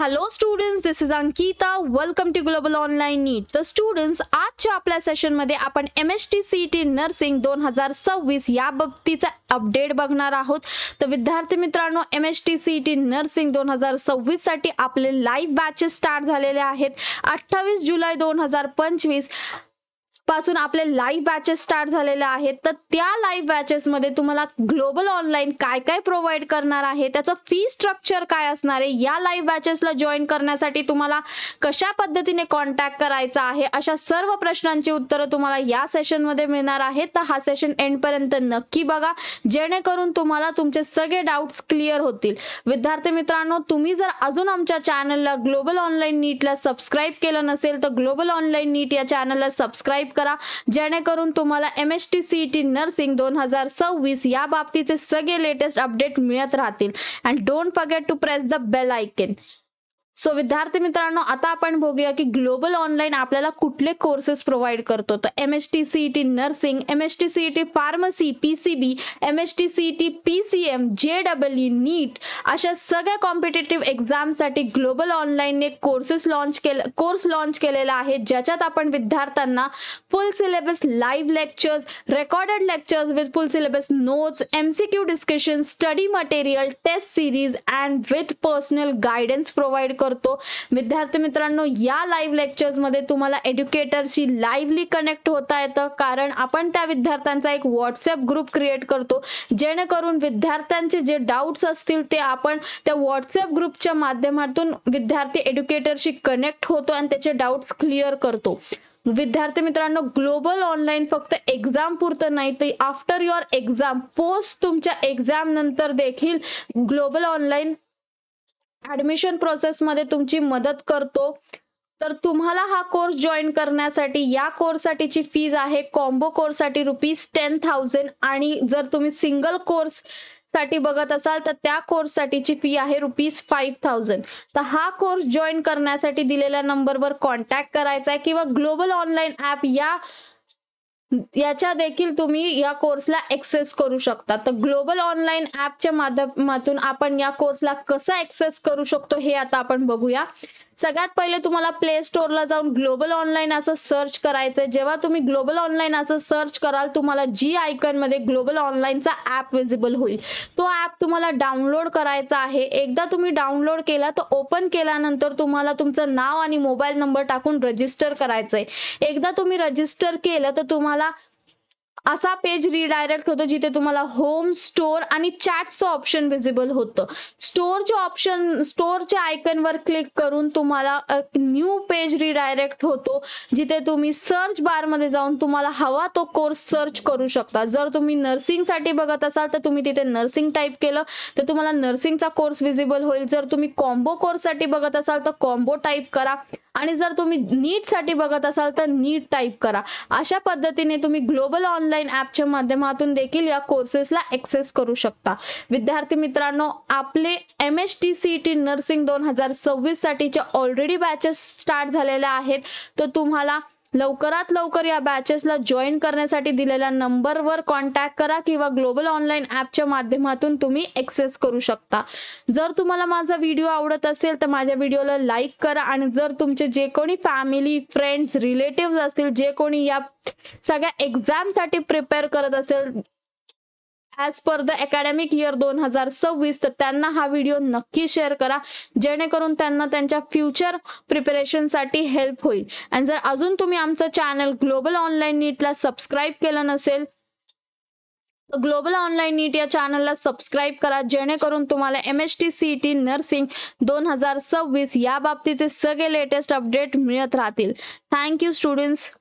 Hello students, this is Ankita. Welcome to Global Online NEET. तर students, आजच्या आपल्या सेशनमध्ये आपण MST-CET नर्सिंग 2026 या बाबतीचा अपडेट बघणार आहोत. तर विद्यार्थी मित्रांनो, MST-CET नर्सिंग 2026 साठी आपले लाईव्ह बॅचेस स्टार्ट झालेले आहेत. 28 जुलै 2025 पासून आपले लाईव्ह बॅचेस स्टार्ट झालेले आहेत. तर त्या लाईव्ह बॅचेस मध्ये तुम्हाला ग्लोबल ऑनलाईन काय काय प्रोव्हाइड करणार आहे, त्याचं फी स्ट्रक्चर काय असणार आहे, या लाईव्ह बॅचेसला जॉईन करण्यासाठी तुम्हाला कशा पद्धतीने कॉन्टॅक्ट करायचा आहे, अशा सर्व प्रश्नांची उत्तरं तुम्हाला या सेशन मध्ये मिळणार आहेत. तर हा सेशन एंड पर्यंत नक्की बघा, जेणेकरून तुम्हाला तुमचे सगळे डाउट्स क्लिअर होतील. विद्यार्थी मित्रांनो, तुम्ही जर अजून आमच्या चॅनलला ग्लोबल ऑनलाईन नीटला सबस्क्राईब केलं नसेल तर ग्लोबल ऑनलाईन नीट या चॅनलला सबस्क्राईब करा, जेणेकरून तुम्हाला MST-CET नर्सिंग 2026 या बाबतीचे सगळे लेटेस्ट अपडेट मिळत राहतील. And don't forget to press the bell icon. So विद्यार्थी मित्रांनो, आता आपण बघूया की ग्लोबल ऑनलाईन आपल्याला कुठले कोर्सेस प्रोव्हाइड करतो. तर MST-CET nursing, MST-CET pharmacy, PCB, MST-CET PCM, JEE, नीट अशा सगळ्या कॉम्पिटिटिव्ह एक्झामसाठी ग्लोबल ऑनलाईनने कोर्स लॉन्च केलेला आहे, ज्याच्यात आपण विद्यार्थ्यांना full syllabus live lectures, recorded lectures with full syllabus notes, MCQ discussion, study material, test series and with personal guidance provide करतो. विद्यार्थी मित्रांनो, या लाईव्ह लेक्चर्स मध्ये तुम्हाला एज्युकेटरशी लाईव्हली कनेक्ट होता येतं, कारण आपण त्या विद्यार्थ्यांचा एक व्हॉट्सअप ग्रुप क्रिएट करतो, जेणेकरून विद्यार्थ्यांचे जे डाउट्स असतील ते आपण त्या व्हॉट्सअप ग्रुपच्या माध्यमातून विद्यार्थी एज्युकेटरशी कनेक्ट होतो आणि त्याचे डाउट्स क्लिअर करतो. विद्यार्थी मित्रांनो, ग्लोबल ऑनलाईन फक्त एक्झाम पुरतं नाही, तर आफ्टर युअर एक्झाम, पोस्ट तुमच्या एक्झाम नंतर देखील ग्लोबल ऑनलाईन ऍडमिशन प्रोसेस मध्ये तुमची मदत करतो. तर तुम्हाला हा कोर्स जॉईन करण्यासाठी या कोर्ससाठीची फीज आहे कॉम्बो कोर्ससाठी ₹10,000 आणि जर तुम्ही सिंगल कोर्स साठी बघत असाल तर त्या कोर्ससाठीची फी आहे ₹5,000. तर हा कोर्स जॉईन करण्यासाठी दिलेल्या नंबरवर कॉन्टॅक्ट करायचा आहे किंवा ग्लोबल ऑनलाईन ऍप याच्या देखील तुम्ही या कोर्सला ऍक्सेस करू शकता. तर ग्लोबल ऑनलाईन ऍपच्या माध्यमातून आपण या कोर्सला कसं ऍक्सेस करू शकतो हे आता आपण बघूया. सगळ्यात पहिले तुम्हाला प्ले स्टोअरला जाऊन ग्लोबल ऑनलाईन असं सर्च करायचंय. जेव्हा तुम्ही ग्लोबल ऑनलाईन असं सर्च कराल, तुम्हाला जी आयकॉन मध्ये ग्लोबल ऑनलाईनचा ऍप विजिबल होईल. तो ऍप तुम्हाला डाउनलोड करायचा आहे. एकदा तुम्ही डाउनलोड केला तर ओपन केल्यानंतर तुम्हाला तुमचं नाव आणि मोबाईल नंबर टाकून रजिस्टर करायचंय. एकदा तुम्ही रजिस्टर केलं तर तुम्हाला असा पेज रिडायरेक्ट होतो, जिथे तुम्हाला होम, स्टोअर आणि चॅटचं ऑप्शन विजिबल होतं. स्टोअरच्या आयकॉनवर क्लिक करून तुम्हाला न्यू पेज रिडायरेक्ट होतो, जिथे तुम्ही सर्च बार मध्ये जाऊन तुम्हाला हवा तो कोर्स सर्च करू शकता. जर तुम्ही नर्सिंगसाठी बघत असाल तर तुम्ही तिथे नर्सिंग टाईप केलं तर तुम्हाला नर्सिंगचा कोर्स विजिबल होईल. जर तुम्ही कॉम्बो कोर्ससाठी बघत असाल तर कॉम्बो टाईप करा आणि जर तुम्ही नीट साठी बघत असाल तर नीट टाईप करा. अशा पद्धतीने तुम्ही ग्लोबल ऑनलाईन ऍपच्या माध्यमातून देखील या कोर्सेसला ऍक्सेस करू शकता. विद्यार्थी मित्रांनो, आपले MST-CET नर्सिंग 2026 साठीच्या ऑलरेडी बॅचेस स्टार्ट झालेल्या आहेत. तर तुम्हाला लवकरात लवकर या बॅचेसला जॉईन करण्यासाठी दिलेल्या नंबरवर कॉन्टॅक्ट करा किंवा ग्लोबल ऑनलाईन ऍपच्या माध्यमातून तुम्ही ऍक्सेस करू शकता. जर तुम्हाला माझा व्हिडिओ आवडत असेल तर माझ्या व्हिडिओला लाईक करा आणि जर तुमचे जे कोणी फॅमिली, फ्रेंड्स, रिलेटिव्ह असतील, जे कोणी या सगळ्या एक्झामसाठी प्रिपेअर करत असेल as per the academic year 2026, तर त्यांना हा व्हिडिओ नक्की शेअर करा, जेणेकरून त्यांना त्यांच्या फ्युचर प्रिपरेशनसाठी हेल्प होईल. आणि जर अजून तुम्ही आमचं चॅनल ग्लोबल ऑनलाईन नीटला सबस्क्राईब केलं नसेल तर ग्लोबल ऑनलाईन नीट या चॅनलला सबस्क्राईब करा, जेणेकरून तुम्हाला MST-CET नर्सिंग 2026 या बाबतीचे सगळे लेटेस्ट अपडेट मिळत राहतील. Thank you students.